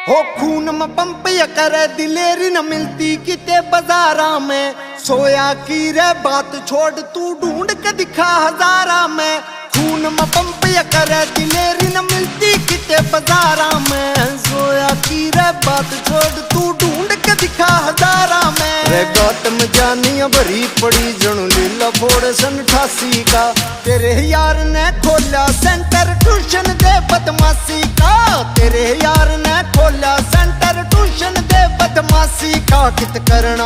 हो खून में पंप या करे दिलेरी न मिलती किते बाजारा में। सोया की रे बात छोड़ तू ढूंढ के दिखा हजारा में। खून में पंप या करे दिलेरी न मिलती किते बाजारा में। सोया की रे बात छोड़ तू ढूंढ के दिखा हजारा में। रे गौतम जानिया भरी पड़ी जणू लीला फोड़ सन 88 का। तेरे यार ने खोला सेंटर ट्यूशन दे बदमाशी का। तेरे यार ने खोला सेंटर ट्यूशन दे बदमाशी का। कित करना